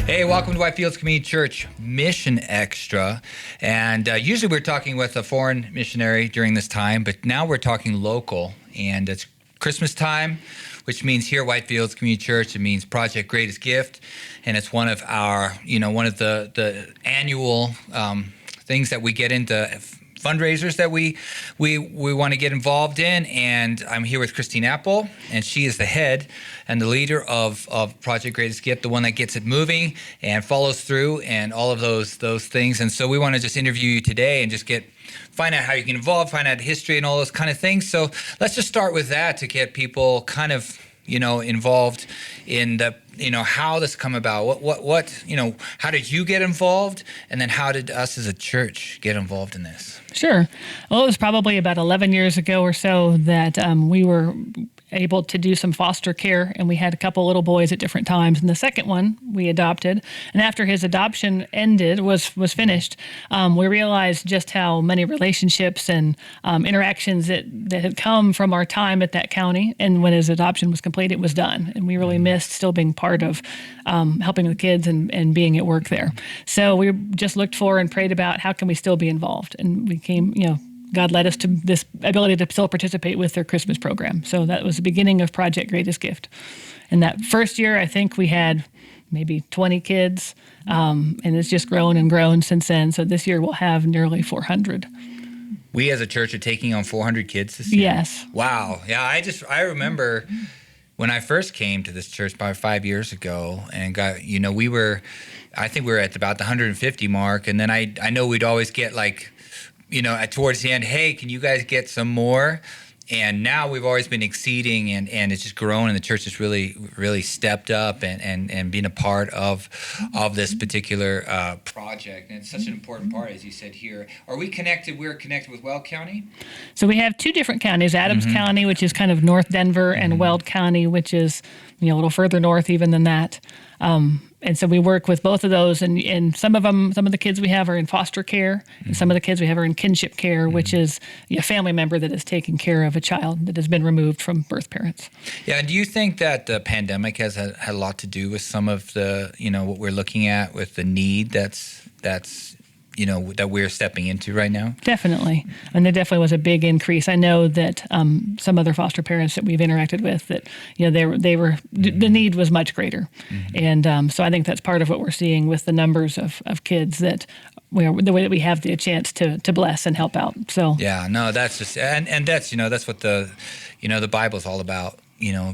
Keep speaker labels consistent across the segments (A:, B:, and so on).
A: Hey, welcome to Whitefields Community Church Mission Extra. And usually we're talking with a foreign missionary during this time, but now we're talking local. And it's Christmas time, which means here at Whitefields Community Church, it means Project Greatest Gift. And it's one of our, one of the annual things that we get into, fundraisers that we want to get involved in. And I'm here with Christine Appel, and she is the head and the leader of Project Greatest Gift, the one that gets it moving and follows through and all of those things. And so we want to just interview you today and just find out how you can involve, find out history and all those kind of things. So let's just start with that to get people kind of involved in the how this come about. What how did you get involved, and then how did us as a church get involved in this?
B: Sure. Well, it was probably about 11 years ago or so that we were able to do some foster care, and we had a couple little boys at different times. And the second one we adopted, and after his adoption was finished, we realized just how many relationships and interactions that had come from our time at that county. And when his adoption was complete, it was done, and we really missed still being part of helping the kids and being at work there. So we just looked for and prayed about how can we still be involved, and we came, God led us to this ability to still participate with their Christmas program. So that was the beginning of Project Greatest Gift. And that first year, I think we had maybe 20 kids, and it's just grown and grown since then. So this year we'll have nearly 400.
A: We as a church are taking on 400 kids this year?
B: Yes.
A: Wow. Yeah, I remember when I first came to this church about 5 years ago and got, I think we were at about the 150 mark. And then I know we'd always get towards the end, hey, can you guys get some more? And now we've always been exceeding, and it's just grown, and the church has really, really stepped up and being a part of this particular project. And it's such an important part, as you said here. Are we connected? We're connected with Weld County?
B: So we have two different counties, Adams County, which is kind of North Denver, and Weld County, which is a little further north even than that. And so we work with both of those, and some of the kids we have are in foster care, and some of the kids we have are in kinship care, which is a family member that is taking care of a child that has been removed from birth parents.
A: Yeah, and do you think that the pandemic has had a lot to do with some of the, what we're looking at with the need that's that we're stepping into right now? Definitely.
B: And there definitely was a big increase. I know that some other foster parents that we've interacted with, that the need was much greater. And so I think that's part of what we're seeing with the numbers of kids that the way that we have the chance to bless and help out. So
A: yeah, no, that's just and that's that's what the the Bible's all about.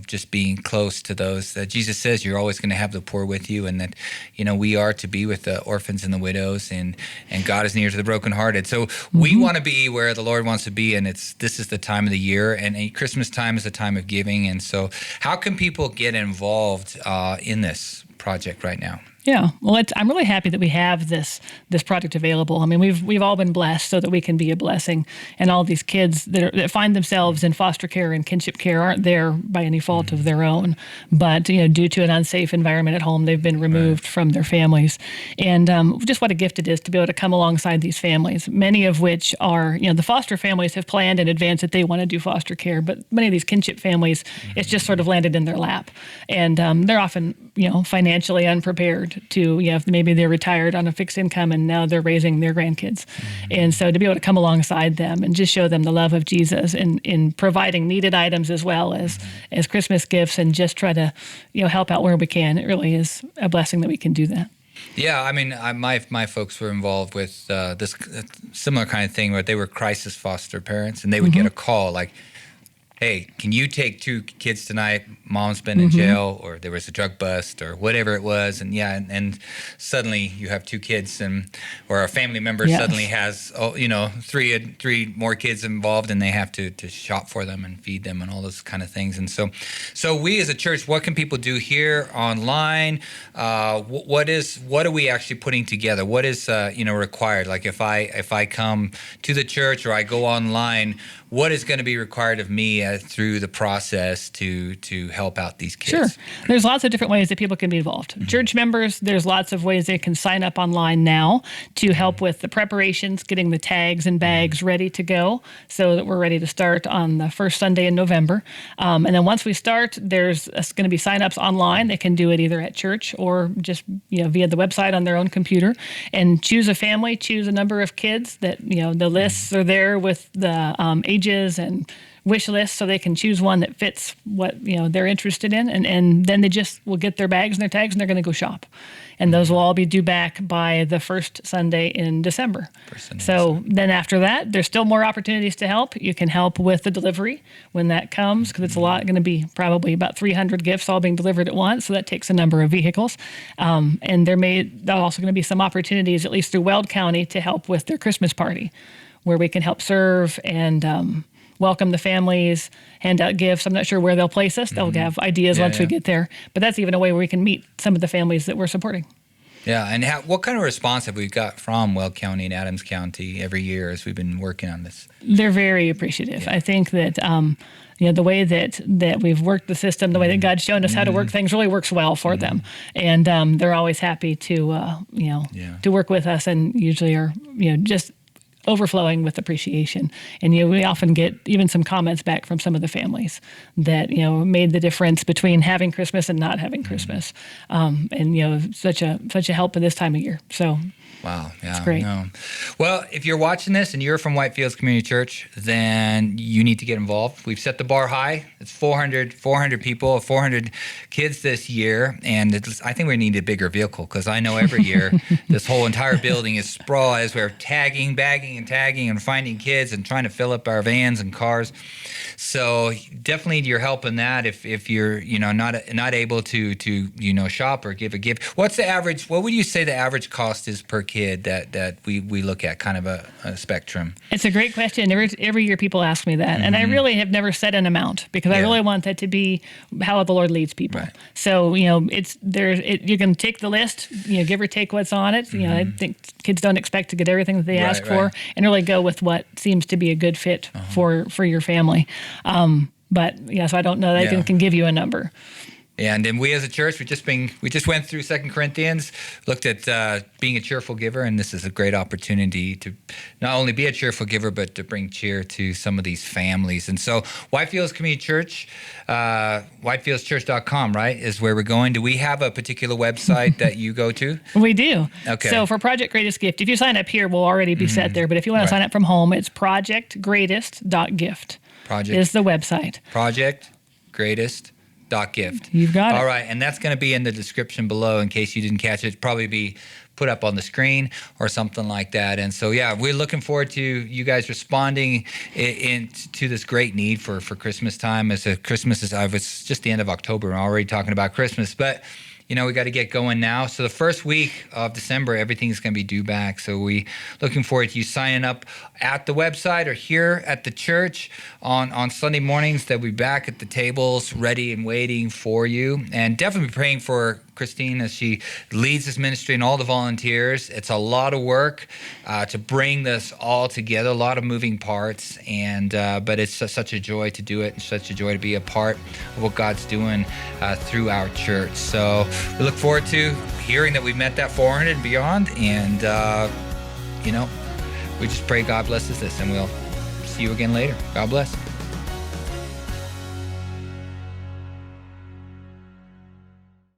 A: Just being close to those that Jesus says you're always going to have the poor with you, and that, we are to be with the orphans and the widows, and God is near to the brokenhearted. So we want to be where the Lord wants to be, and this is the time of the year, and Christmas time is a time of giving. And so how can people get involved in this project right now?
B: Yeah, well, I'm really happy that we have this project available. I mean, we've all been blessed so that we can be a blessing, and all these kids that find themselves in foster care and kinship care aren't there by any fault of their own, but due to an unsafe environment at home, they've been removed from their families. And just what a gift it is to be able to come alongside these families, many of which are the foster families have planned in advance that they want to do foster care, but many of these kinship families, it's just sort of landed in their lap, and they're often financially unprepared to, maybe they're retired on a fixed income and now they're raising their grandkids. And so to be able to come alongside them and just show them the love of Jesus in providing needed items as well as Christmas gifts, and just try to, help out where we can, it really is a blessing that we can do that.
A: Yeah, I mean, my folks were involved with this similar kind of thing where they were crisis foster parents, and they would get a call like, hey, can you take 2 kids tonight? Mom's been in jail, or there was a drug bust, or whatever it was. And and suddenly you have 2 kids, or a family member suddenly has, 3 more kids involved, and they have to shop for them and feed them and all those kind of things. And so we as a church, what can people do here online? What are we actually putting together? What is required? Like if I come to the church or I go online, what is going to be required of me through the process to help out these kids?
B: Sure. There's lots of different ways that people can be involved. Church members, there's lots of ways they can sign up online now to help with the preparations, getting the tags and bags ready to go so that we're ready to start on the first Sunday in November. And then once we start, there's going to be sign-ups online. They can do it either at church or just via the website on their own computer, and choose a family, choose a number of kids that, the lists are there with the ages and wish lists, so they can choose one that fits what they're interested in, and then they just will get their bags and their tags, and they're going to go shop, and those will all be due back by the first Sunday in December. Then after that, there's still more opportunities to help. You can help with the delivery when that comes, because it's going to be probably about 300 gifts all being delivered at once, so that takes a number of vehicles. And there's also going to be some opportunities, at least through Weld County, to help with their Christmas party, where we can help serve and welcome the families, hand out gifts. I'm not sure where they'll place us. They'll have ideas once we get there. But that's even a way where we can meet some of the families that we're supporting.
A: Yeah, and what kind of response have we got from Weld County and Adams County every year as we've been working on this?
B: They're very appreciative. I think that the way that we've worked the system, the way that God's shown us how to work things, really works well for them, and they're always happy to to work with us, and usually are just overflowing with appreciation. And we often get even some comments back from some of the families that made the difference between having Christmas and not having Christmas, and such a help at this time of year. So
A: wow, yeah,
B: it's great.
A: No. Well, if you're watching this and you're from Whitefields Community Church, then you need to get involved. We've set the bar high. It's 400 people, 400 kids this year, and I think we need a bigger vehicle, because I know every year this whole entire building is sprawled as we're tagging, bagging, and finding kids and trying to fill up our vans and cars. So definitely need your help in that. If you're not able to shop or give a gift. What's the average? What would you say the average cost is per kid that we look at, kind of a spectrum? It's
B: a great question. Every year people ask me that, and I really have never set an amount, because I really want that to be how the Lord leads people. Right. So it's there. You can take the list, give or take what's on it. I think kids don't expect to get everything that they ask for, and really go with what seems to be a good fit for your family. But so I don't know that I can give you a number.
A: And then we as a church, we just went through 2 Corinthians, looked at being a cheerful giver, and this is a great opportunity to not only be a cheerful giver, but to bring cheer to some of these families. And so Whitefields Community Church, whitefieldschurch.com, right, is where we're going. Do we have a particular website that you go to?
B: We do.
A: Okay.
B: So for Project Greatest Gift, if you sign up here, we'll already be set there. But if you want to sign up from home, it's projectgreatest.gift. Is the website.
A: Projectgreatest.gift.
B: You've got it.
A: All right, and that's going to be in the description below in case you didn't catch it. It'll probably be put up on the screen or something like that. And so, we're looking forward to you guys responding to this great need for Christmas time. It's just the end of October, and we're already talking about Christmas, but we got to get going now. So the first week of December, everything's going to be due back. So we looking forward to you signing up at the website or here at the church on Sunday mornings. They'll be back at the tables ready and waiting for you. And definitely be praying for Christine as she leads this ministry and all the volunteers. It's a lot of work to bring this all together, a lot of moving parts, and but it's such a joy to do it, and such a joy to be a part of what God's doing through our church. So we look forward to hearing that we've met that 400 and beyond, and we just pray God blesses this, and we'll see you again later. God bless.